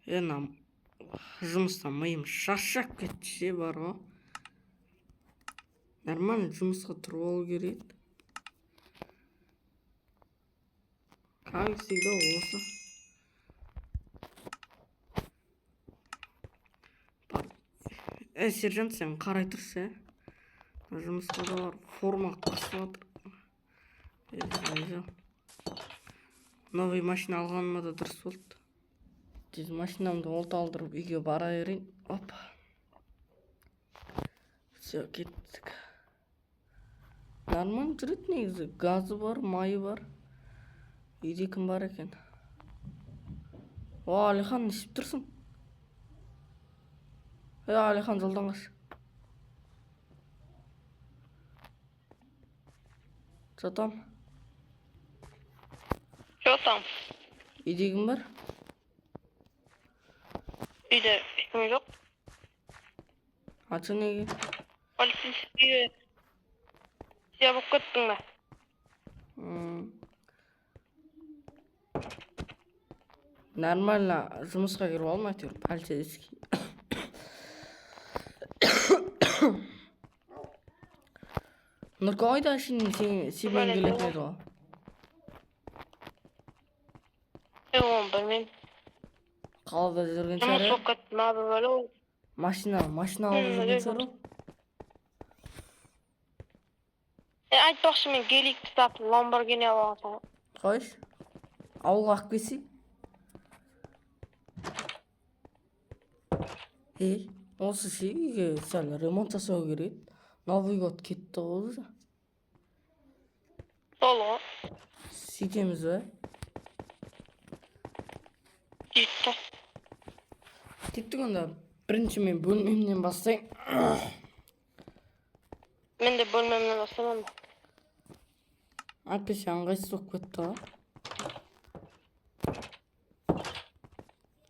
Енам жұмыстан миым шаршап кетті ше, бар ғой. Нормально жұмысқа тұрып алу керек. Как всегда осы. Сержант, сен қарай тұршы, жұмысқа да бар, форма қысып жатыр. Новый машина алғаныма да дұрыс болды. Тез машинамды олта алдырып үйге бара берейін. Опа. Все, кеттік. Нормально жүреді негізі. Газы бар, майы бар. Үйде кім бар екен? О, Алихан, не істеп тұрсың? Алихан, жолдан қаш. Жатам. Жатам. Үйде кім бар? Үйде ешкім жоқ. Аты неге? Полицейский сия болып кеттің бе? Нормально жұмысқа кіріп алма, әйтеуір полицейский. Нұрка қайда şimdi сенен келетін еді ғой? Оны білмеймін. Қалада жүрген Жұмыс шығар? болып кетті ма бөлі ол? Машина алып жүрген шығар? Айтпақшы, мен геликті сатып Lamborghini алып алған. Қойш, ауылға алып келсей? Осы ше үйге сәл ремонт жасау керек. Новый год кетті ғой уже. Сол ғой. Сөйтеміз бе? Жетті. Кеттік онда. Бірінші мен бөлмемнен бастайын. Мен де бөлмемнен бастаймын. Әйтпесе ыңғайсыз болып кетті ғой.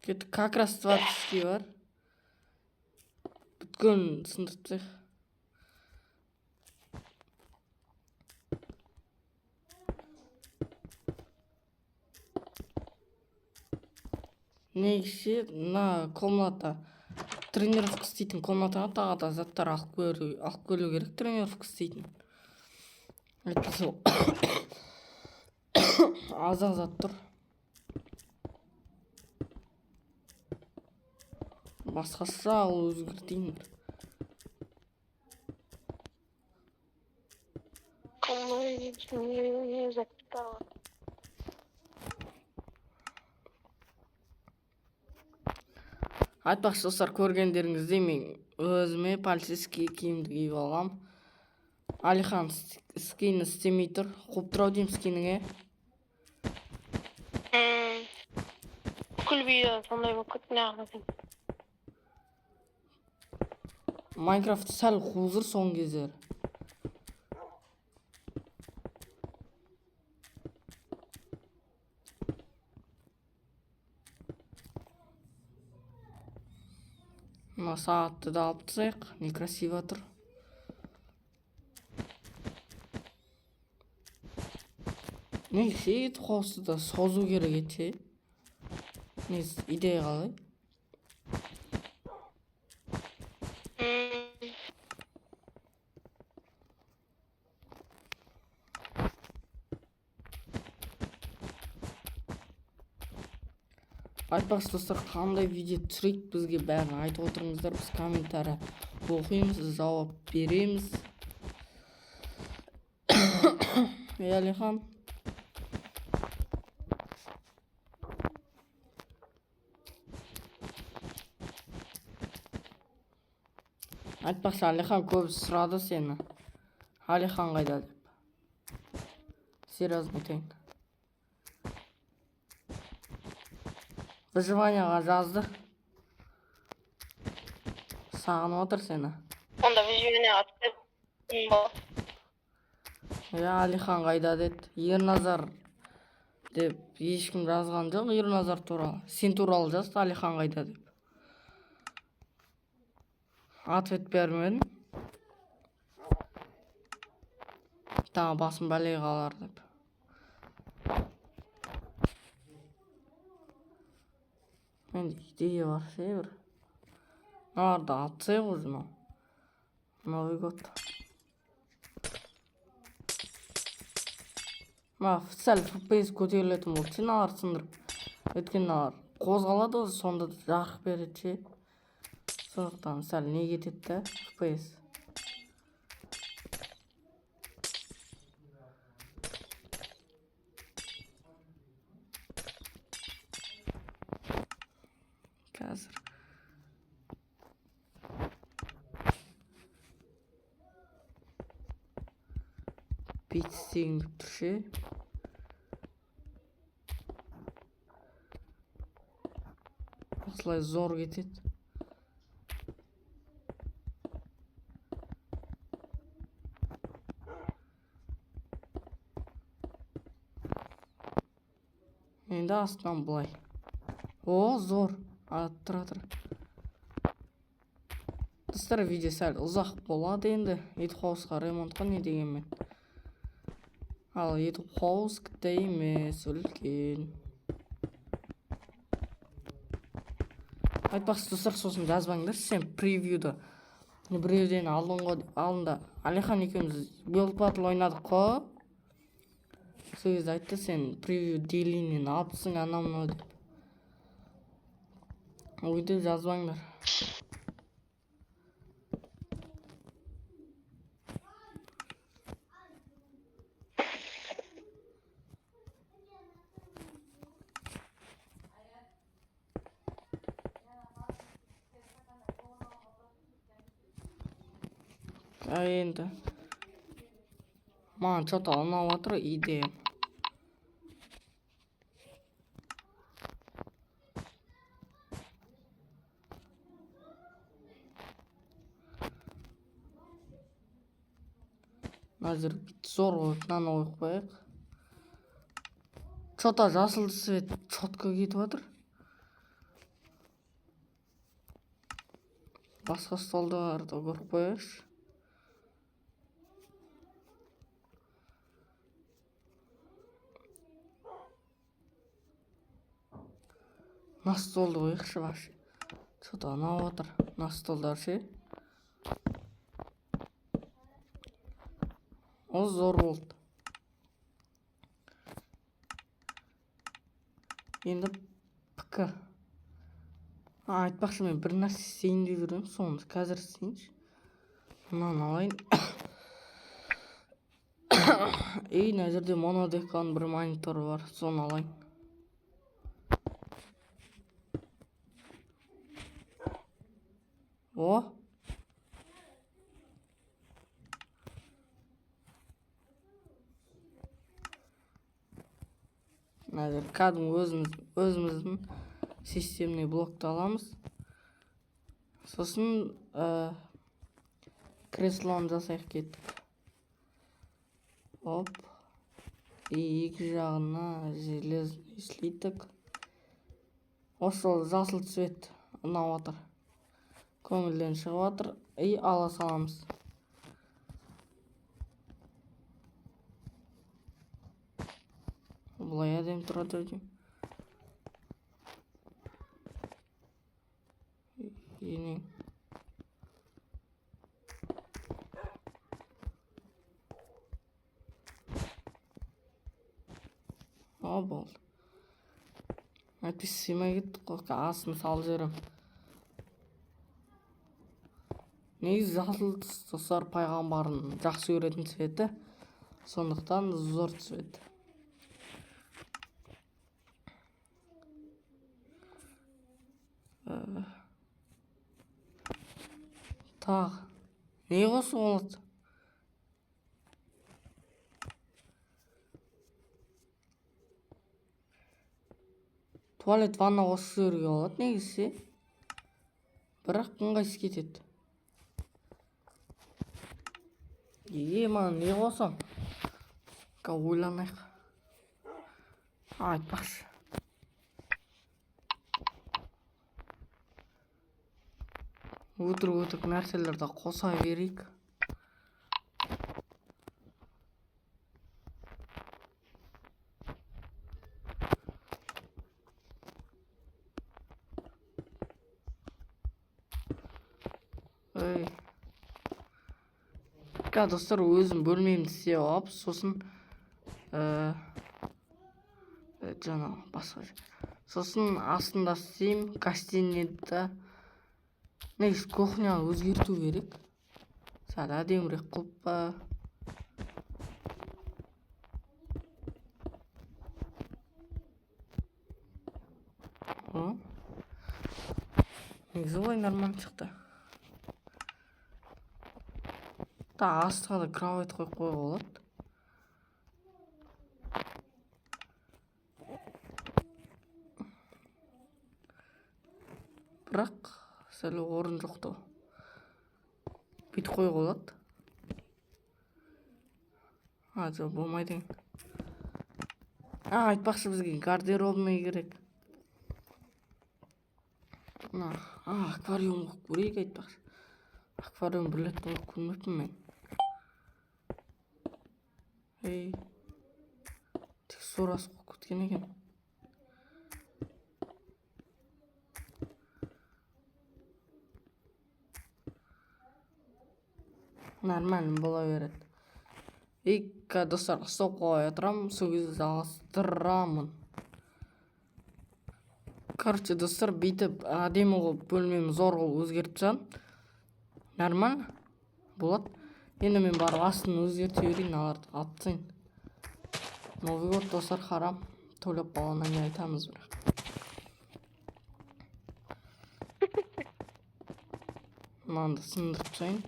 Кеттік, как раз 20 бар. Бүткін сындыртпайық. Негізі, мына комната, тренировка істейтін комнатаға тағы да заттар алып келу керек, тренировка істейтін. Әйтпесе аз-ақ зат тұр. Басқасы ал өзгертейін. Айтпақшы достар, көргендеріңізде мен өзіме полицейский киімді киіп алғам. Алихан скині істемей тұр. Қуып тұрау деймін скиніңе. Бүкіл видео сондай болып кетті, не қыласың? Майнкрафтты сәл қуып жүр соңғы кездері. Мына сағатты да алып тастайық, некрасиво тұр. Негізі қосы да созу керек ете. Негізі идея қалай? Айтпақшы достар, қандай видео түсірейік, бізге бәрін айтып отырыңыздар, біз комментария оқимыз, жауап береміз. Алихан. Айтпақшы, Алихан көбісі сұрады сені. Алихан қайда деп. Серьезно айтайын. Выживанияға жазды. Сағынып отыр сені. Онда выживанияға түсіп ба? Алихан қайда деді. Ерназар деп ешкім жазған жоқ. Ерназар туралы. Сен туралы жазды, Алихан қайда деп. Ответ бермедім. Тағы басым бәлеге қалар деп. Менде идея бар ше бір. Мыналарды алып тастайық уже мынау. Новый год. Сәл FPS көтерілетін болды ше мыналарды сындырып. Өйткені мыналар қозғалады ғой, сонда жарық береді ше. Сондықтан сәл не кетеді да FPS. Қазір бит істегім келіп тұр ше. Осылай зор кетеді. Енді астынан былай. О, зор. Тұра. Достар, видео сәл ұзақ болады енді. YouTube House'ға ремонтқа не дегенмен. Ал YouTube House кітті емес, үлкен. Айтпақшы достар, сосын жазбаңдар, сен превьюді біреуден алдында Алихан екеуміз Build Battle ойнадық қой. Сол кезде айтты, сен превью делинен алыпсың анау деп. Ойды жазбаңдар. Енді маған что-то ұнап отыр идея. Қазір зор қойып, мынаны қойып қояйық. Что-то жасыл цвет четко кетіп жатыр. Басқа столдарды көріп қояйықшы. Мына столды қойықшы вообще. Что-то ұнап отыр. Мына столдар ше. Ол зор болды. Енді пікір. Айтпақшы, мен бір нәрсе істейін деп жүрмін, соны қазір істейінші. Мынаны алайын. Мына жерде монодекан бір монитор бар, соны алайын. О! Қазір кәдімгі өзіміздің системный блокты аламыз. Сосын креслоны жасайық кеттік. Оп. Екі жағына железный слиток. Осы жасыл цвет ұнап отыр. Көңілден шығып отыр. Ала саламыз. Бұлай әдем тұрады өдем. Енең. О, болды. Әйтпесе сыймай кетті қой, асын салып жіберем. Негізі жасыл достар пайғамбардың жақсы көретін цветі. Сондықтан зор цвет. Тағы. Не қосу болады? Туалет ванна қосып жіберуге болады негізі. Бірақ ыңғайсыз кетеді. Маған не қосам? Ойланайық. Айтпақшы. Өтірік нәрселерді қоса берейік. Ой. Достар, өзім бөлмемді істеп алып, сосын жаңағы басқа сосын астында істеймін гостиницада. Негізі кухняны өзгерту керек, сәл әдемірек қылып па. Негізі олай нормально шықты. Астыға да кровать қойып қоюға болады. Бірақ сәл орын жоқты. Бүйтіп қоюға болады. Жоқ, болмайды. Айтпақшы, бізге гардеробный керек. Аквариум қойып көрейік, айтпақшы. Аквариум бірлет қойып көрмеппін мен. Тек сорасы қойып кеткен екен. Нормально бола береді. Достар, стоп қоя тұрамын, сол кезде жалғастырамын. Короче, достар, бүйтіп әдемі қылып бөлмемді зор қылып өзгертіп тастадым. Нормально болады. Енді мен барып астын өзгерте берейін, аларды алып тастайын. Новый год, достар, харам. Тойлап қалғаннан кейін айтамыз бірақ. Мынаны сындырып тастайын.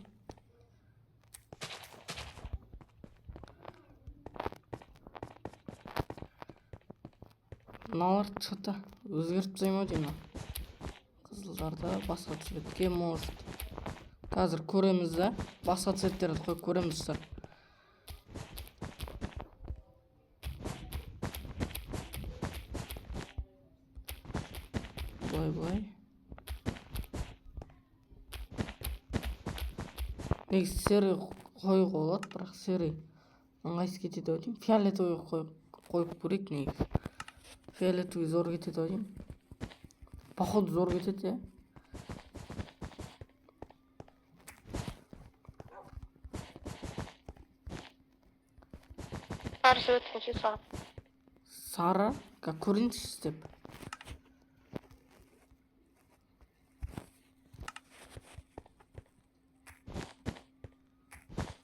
Мыналарды что-то өзгертіп тастайын ау деймін. Қызылдарды басқа цветке может. Қазір көреміз да, басқа цветтерді қойып көреміз, достар. Былай. Негізі серый қойып болады, бірақ серый ыңғайсыз кетеді ау деймін. Фиолетовый қойып көрейік негізі. Фиолетовый зор кетеді ау деймін. Походу зор кетеді, иә. Сары свет хочет сары. Сары? Как көрінші істеп.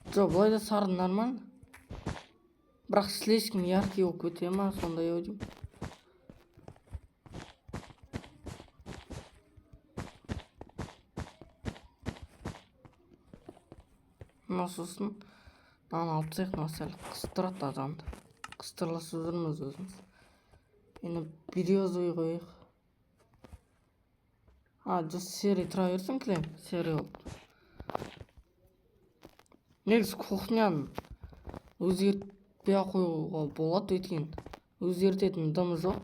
Жоқ, бұлай да сары нормально. Бірақ слишком яркий болып кете ма, сондай ау деймін. Сосын мынаны алып тастайық, мына сәл қыстырады адамды. Қыстырласып жүрміз өзіміз. Енді березовый қояйық. Just серый тұра берсін, кілем. Серый болып. Негізі кухняны өзгертпей қоюға болады, өйткені өзгертетін дым жоқ.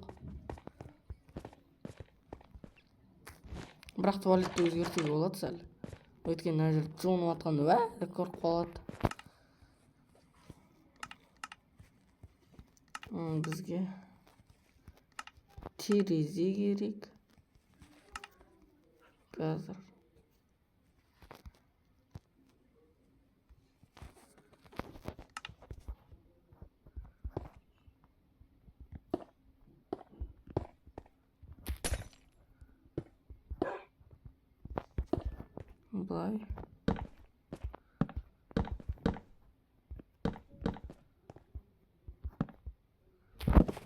Бірақ туалетті өзгертуге болады сәл. Өйткені мына жерде жуынып жатқан көріп қалады. Бізге терезе керек. Қазір. Былай.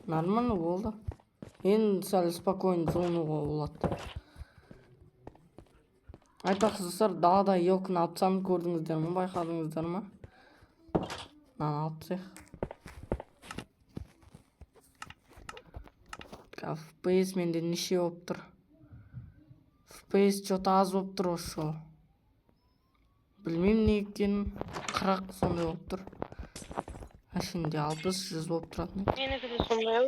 Нормально болды. Енді сәл спокойно жуынуға болады. Айтпақшы, достар, далада елкіні алып тастағанды көрдіңіздер ме, байқадыңыздар ма? Мынаны алып тастайық. FPS менде неше болып тұр? FPS что-то аз болып тұр осы. Білмеймін не екенін, 40 сондай болып тұр. Ашында 60-100 болып тұратын. Менікі де сондай ау.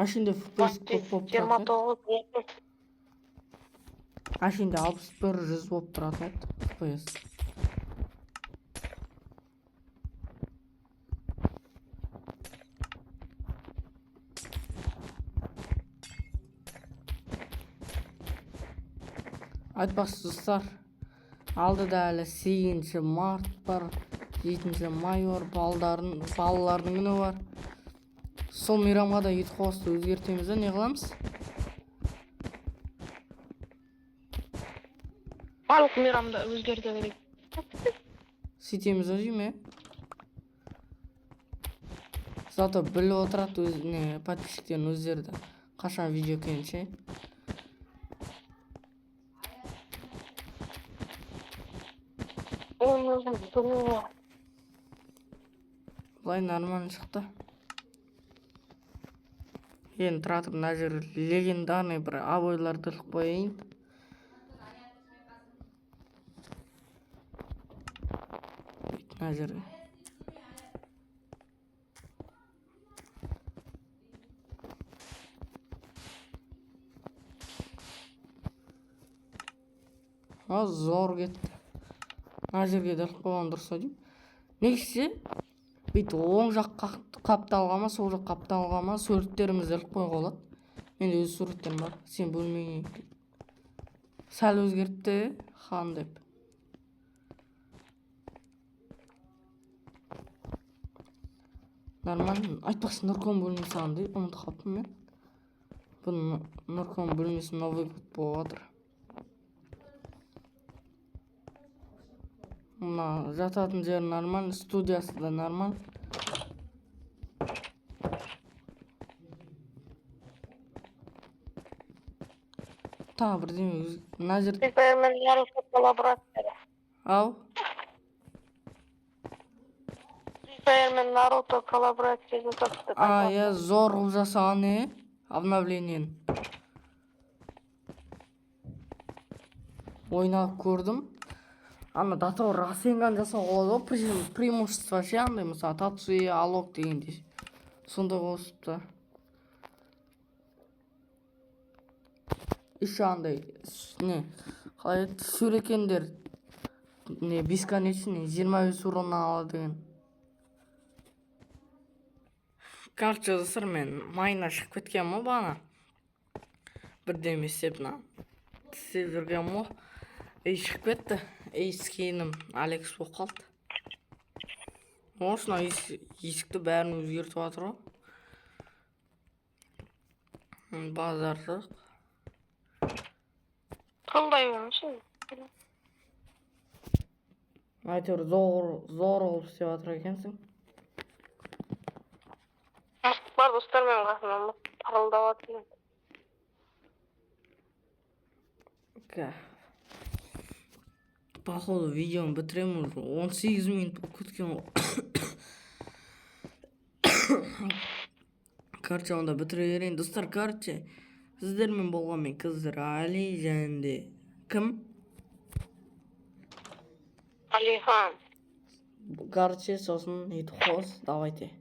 Ашында FPS көп болып тұратын. 29. Ашында 61-100 болып тұратын FPS. айтпақшы достар, алдыда әлі 8 март бар, 7 майор балалардың күні бар. Сол мейрамға да ет қосты өзгертеміз, не қыламыз? Барлық мейрамды өзгерте керек. Сөйтеміз ме? Зато біліп отырады өзіне подписчиктерін өздері қашан видео келінше. Бұлай нормально шықты. Енді тұратып мына жер легендарный бір обойларды іліп қояйын. Мына жерге. Зор кетті. Мына жерге де іліп қойған дұрыс ау деймін. Негізі бүйтіп оң жақ қапталғама, сол жақ қапталғама суреттерімізді іліп қойға болады. Менде өз суреттерім бар. Сен бөлмеге сәл өзгертті, хан деп. Нормально. Айтпақшы Нұрком бөлмесі саған деп, ұмытып қалыппын мен. Бұл Нұрком бөлмесі новый год болып жатыр. Мына жататын жері нормально, студиясы да нормально. Тағы бірдеме мына жерде. Free Fire мен Naruto коллаборация. Ау? Free Fire мен Naruto коллаборация жасапты. Я зор қылып жасаған, обновлениені. Ойнап көрдім. Ана датор Расенган жасауға болады ғой, преимущество ше, андай мысалы Татсуя, Алок дегенде. Сонда қосыпты. Еще андай, қалай еді, сөрекендер, бесконечный 25 уроннан алады деген. Короче, достар, мен майына шығып кеткен мо бағана. Бірдеме істеп істеп жүрген мо. Шығып кетті. Скейнім Алекс болып қалды. Осына есікті бәрін өзгертіп жатыр ғой. Базарды. Қандай болмашы? Әйтеуір зор қылып істеп жатыр екенсің. Бар достар, мен қасымнан парылдап жатырмын. Походу видеоны бітіремін уже 18 минут күткен ғой. Короче, онда бітіре берейін. Достар, короче, сіздермен болған мен қыздар Али және кім? Алихан. Короче, сосын ет қос, давайте.